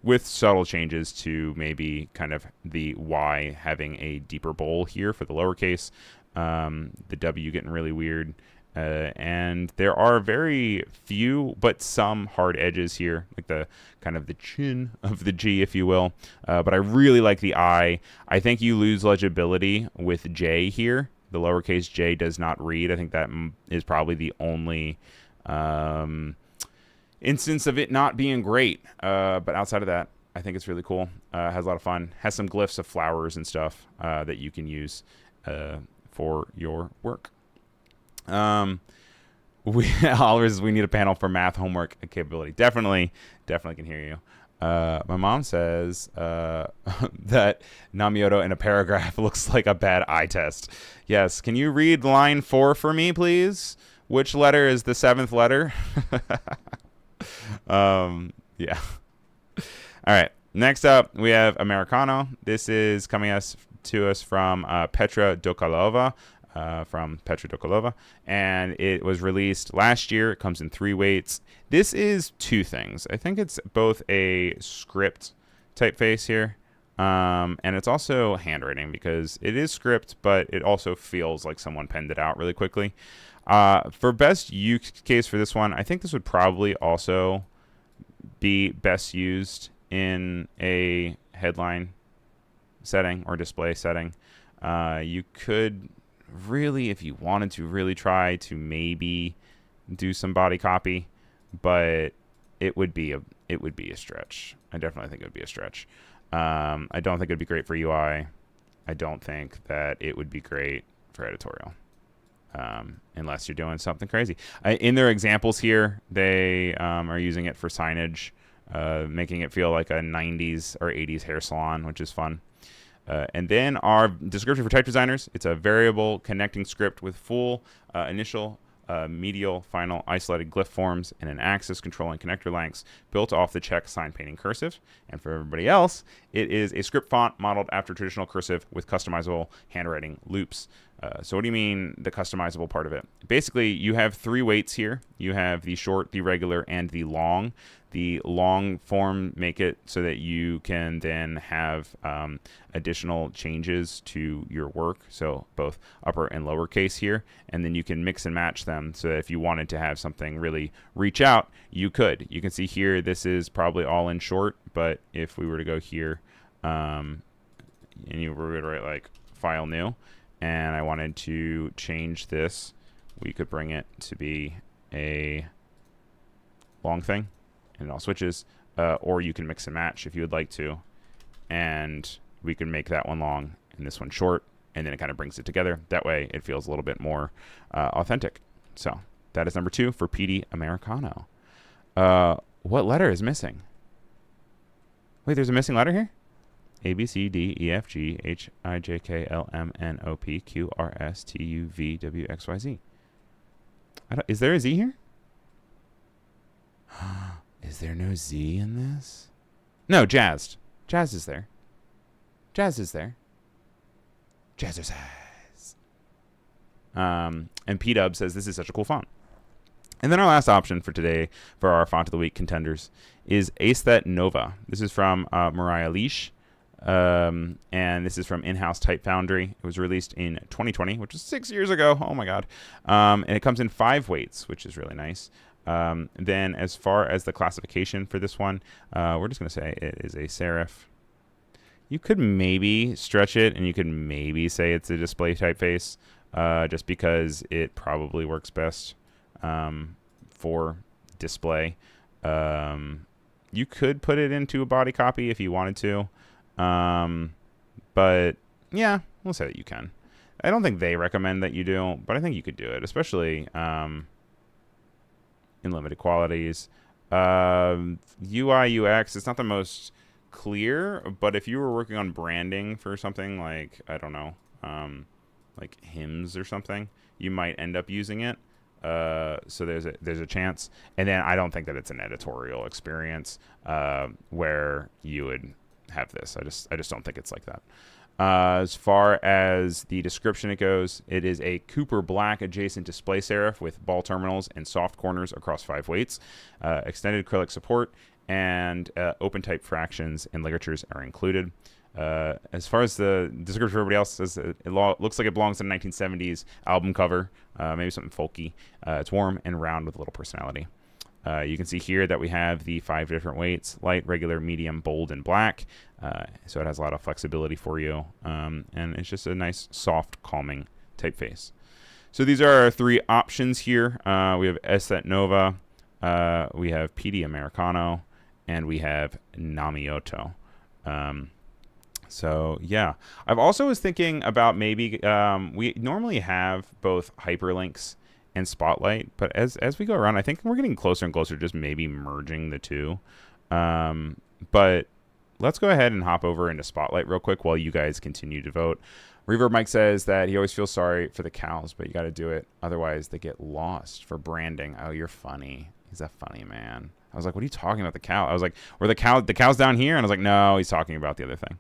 with subtle changes to maybe kind of the Y having a deeper bowl here for the lowercase, the W getting really weird, and there are very few but some hard edges here, like the kind of the chin of the G, if you will. But I really like the I. I think you lose legibility with J here. The lowercase j does not read. I think that is probably the only instance of it not being great. But outside of that, I think it's really cool. Has a lot of fun. Has some glyphs of flowers and stuff that you can use for your work. Oliver says we need a panel for math homework capability. Definitely can hear you. My mom says that Namioto in a paragraph looks like a bad eye test. Yes. Can you read line 4 for me, please? Which letter is the 7th letter? Yeah. All right. Next up, we have Americano. This is coming to us from Petra Dokalova. And it was released last year. It comes in 3 weights. This is 2 things. I think it's both a script typeface here, and it's also handwriting because it is script, but it also feels like someone penned it out really quickly. For best use case for this one, I think this would probably also be best used in a headline setting or display setting. You could really, if you wanted to really try to maybe do some body copy, but it would be a stretch. I definitely think it would be a stretch. I don't think it'd be great for UI. I don't think that it would be great for editorial, unless you're doing something crazy. In their examples here, they are using it for signage, making it feel like a 90s or 80s hair salon, which is fun. And then our description for type designers, it's a variable connecting script with full initial, medial, final isolated glyph forms and an axis controlling connector lengths built off the check sign painting cursive. And for everybody else, it is a script font modeled after traditional cursive with customizable handwriting loops. So what do you mean the customizable part of it? Basically, you have 3 weights here. You have the short, the regular, and the long. The long form make it so that you can then have additional changes to your work. So both upper and lower case here. And then you can mix and match them so that if you wanted to have something really reach out, you could. You can see here, this is probably all in short. But if we were to go here and you were to write like file new, and I wanted to change this, we could bring it to be a long thing, and it all switches. Or you can mix and match if you would like to, and we can make that one long and this one short, and then it kind of brings it together. That way it feels a little bit more authentic. So that is number 2 for PD Americano. What letter is missing? Wait, there's a missing letter here? A, B, C, D, E, F, G, H, I, J, K, L, M, N, O, P, Q, R, S, T, U, V, W, X, Y, Z. Is there a Z here? Is there no Z in this? No, jazzed. Jazz is there. Jazz is there. Jazzercise. And P-Dub says this is such a cool font. And then our last option for today for our Font of the Week contenders is Aesthet Nova. This is from Mariah Leash. And this is from In-House Type Foundry. It was released in 2020, which was 6 years ago. Oh my God. And it comes in 5 weights, which is really nice. Then as far as the classification for this one, we're just going to say it is a serif. You could maybe stretch it and you could maybe say it's a display typeface, just because it probably works best for display. You could put it into a body copy if you wanted to. But yeah, we'll say that you can. I don't think they recommend that you do, but I think you could do it, especially in limited qualities. UI UX, it's not the most clear, but if you were working on branding for something like, I don't know, like hymns or something, you might end up using it. So there's a chance. And then I don't think that it's an editorial experience where you would have this. I just don't think it's like that. As far as the description it goes, it is a Cooper Black adjacent display serif with ball terminals and soft corners across 5 weights. Extended acrylic support and open type fractions and ligatures are included. As far as the description for everybody else says, it looks like it belongs to a 1970s album cover, maybe something folky. It's warm and round with a little personality. You can see here that we have the 5 different weights: light, regular, medium, bold, and black. So it has a lot of flexibility for you. And it's just a nice, soft, calming typeface. So these are our 3 options here. We have Aesthet Nova, we have PD Americano, and we have Namioto. So yeah, I've also was thinking about maybe we normally have both hyperlinks and spotlight, but as we go around, I think we're getting closer and closer to just maybe merging the two. But let's go ahead and hop over into spotlight real quick while you guys continue to vote. Reverb Mike says that he always feels sorry for the cows, but you got to do it, otherwise they get lost for branding. Oh, you're funny. He's a funny man. I was like, what are you talking about, the cow? I was like, were the cows down here? And I was like, no, he's talking about the other thing.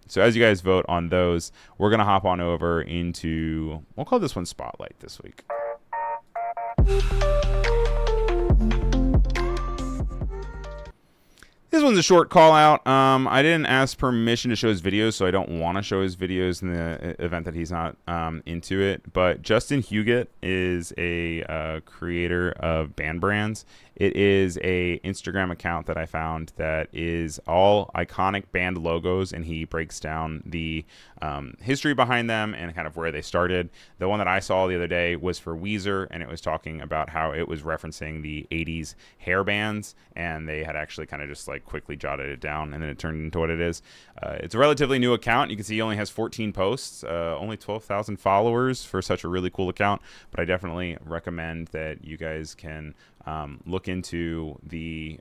So as you guys vote on those, we're going to hop on over into, we'll call this one Spotlight this week. This one's a short call out. I didn't ask permission to show his videos, so I don't want to show his videos in the event that he's not into it. But Justin Huggett is a creator of band brands. It is a Instagram account that I found that is all iconic band logos, and he breaks down the history behind them and kind of where they started. The one that I saw the other day was for Weezer, and it was talking about how it was referencing the 80s hair bands, and they had actually kind of just like quickly jotted it down, and then it turned into what it is. It's a relatively new account. You can see he only has 14 posts, only 12,000 followers for such a really cool account, but I definitely recommend that you guys can look into the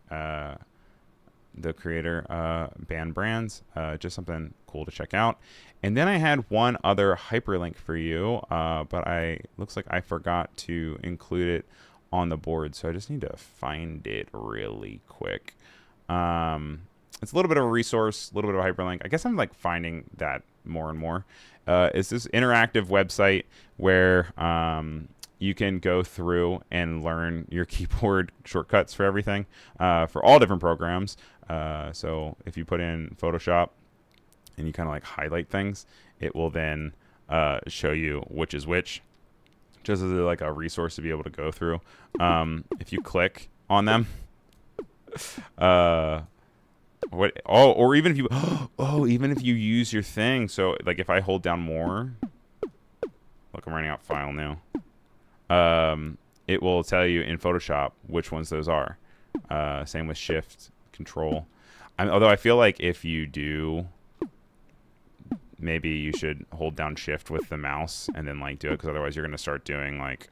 creator band brands. Just something cool to check out. And then I had one other hyperlink for you, but looks like I forgot to include it on the board, so I just need to find it really quick. It's a little bit of a resource, a little bit of a hyperlink. I guess I'm like finding that more and more. It's this interactive website where you can go through and learn your keyboard shortcuts for everything, for all different programs. So if you put in Photoshop and you kind of like highlight things, it will then show you which is which, just as like a resource to be able to go through. If you click on them, or even if you even if you use your thing. So like if I hold down more, look, I'm writing out file new. It will tell you in Photoshop which ones those are. Same with Shift, Control. Although I feel like if you do, maybe you should hold down Shift with the mouse and then like do it, because otherwise you're going to start doing like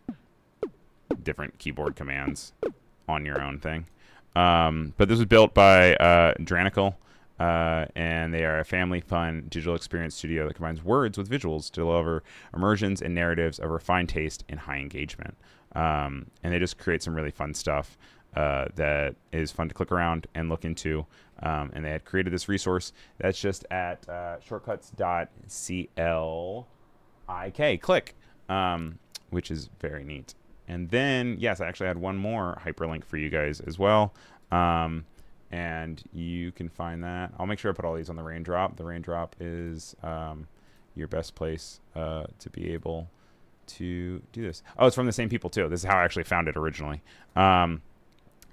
different keyboard commands on your own thing. But this was built by Dranical, and they are a family fun digital experience studio that combines words with visuals to deliver immersions and narratives of refined taste and high engagement. And they just create some really fun stuff that is fun to click around and look into. And they had created this resource that's just at shortcuts.clik, click, which is very neat. And then, yes, I actually had one more hyperlink for you guys as well. And you can find that. I'll make sure I put all these on the Raindrop. The Raindrop is your best place to be able to do this. Oh, it's from the same people, too. This is how I actually found it originally.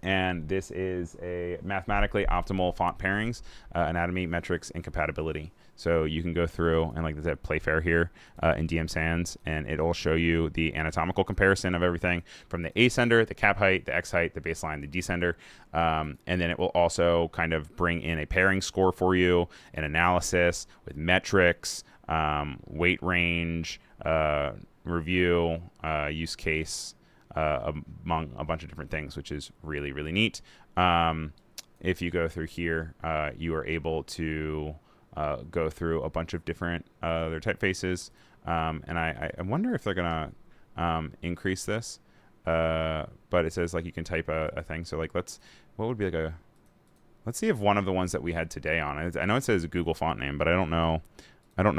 And this is a mathematically optimal font pairings, anatomy, metrics, and compatibility. So you can go through and like there's a Playfair here in DM Sans, and it'll show you the anatomical comparison of everything from the ascender, the cap height, the X height, the baseline, the descender. And then it will also kind of bring in a pairing score for you, an analysis with metrics, weight range, review, use case, among a bunch of different things, which is really, really neat. If you go through here, you are able to go through a bunch of different their typefaces. And I wonder if they're going to increase this. But it says like you can type a thing. So like what would be like let's see if one of the ones that we had today on it. I know it says Google font name, but I don't know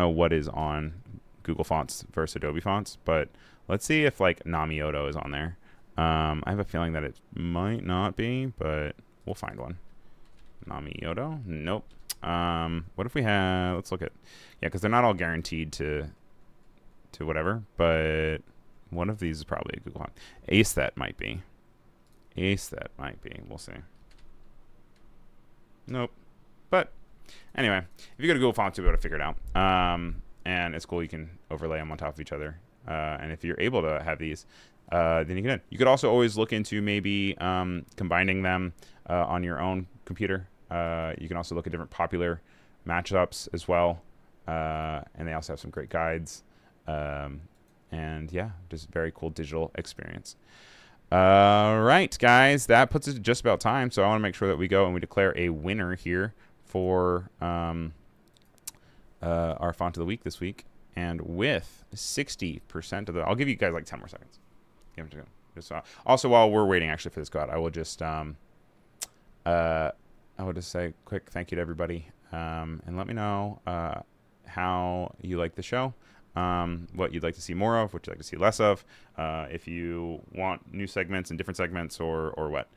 what is on Google Fonts versus Adobe Fonts. But let's see if like Namioto is on there. I have a feeling that it might not be, but we'll find one. Namioto? Nope. What if we have, let's look at, yeah, because they're not all guaranteed to whatever, but one of these is probably a Google font. Aesthet might be. We'll see. Nope. But anyway, if you go to Google Fonts, you'll be able to figure it out. And it's cool. You can overlay them on top of each other. And if you're able to have these, then you can. You could also always look into maybe combining them on your own computer. You can also look at different popular matchups as well. And they also have some great guides. And yeah, just very cool digital experience. All right, guys, that puts us at just about time. So I want to make sure that we go and we declare a winner here for our font of the week this week. And with 60% of the, I'll give you guys like 10 more seconds. Also, while we're waiting actually for this go out, I will just say a quick thank you to everybody, and let me know how you like the show, what you'd like to see more of, what you'd like to see less of, if you want new segments and different segments or what,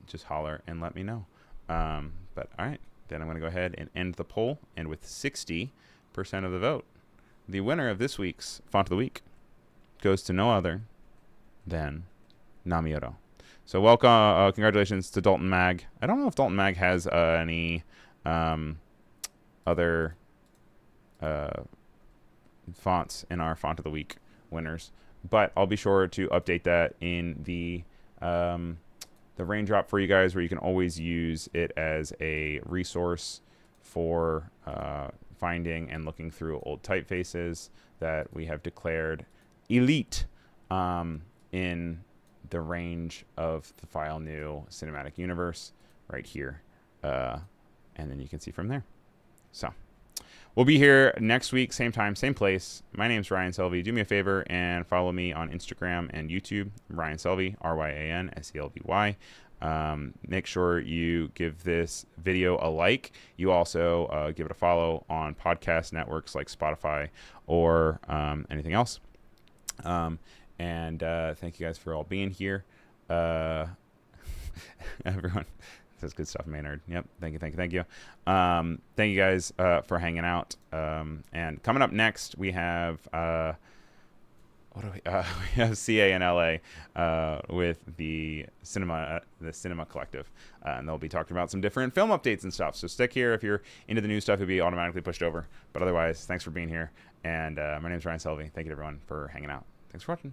just holler and let me know. But all right, then I'm going to go ahead and end the poll, and with 60% of the vote, the winner of this week's font of the week goes to no other than Namioto. So welcome, congratulations to Dalton Mag. I don't know if Dalton Mag has any other fonts in our font of the week winners, but I'll be sure to update that in the raindrop for you guys, where you can always use it as a resource for finding and looking through old typefaces that we have declared elite in the range of the file new cinematic universe right here. And then you can see from there. So we'll be here next week, same time, same place. My name's Ryan Selvey. Do me a favor and follow me on Instagram and YouTube. Ryan Selvey, RyanSelby. Make sure you give this video a like. You also give it a follow on podcast networks like Spotify or anything else. And thank you guys for all being here. Everyone, that's good stuff, Maynard. Yep. Thank you. Thank you guys for hanging out. And coming up next, we have we have CA in LA with the Cinema Collective, and they'll be talking about some different film updates and stuff. So stick here if you're into the new stuff. You'll be automatically pushed over. But otherwise, thanks for being here. And my name is Ryan Selvey. Thank you to everyone for hanging out. Thanks for watching.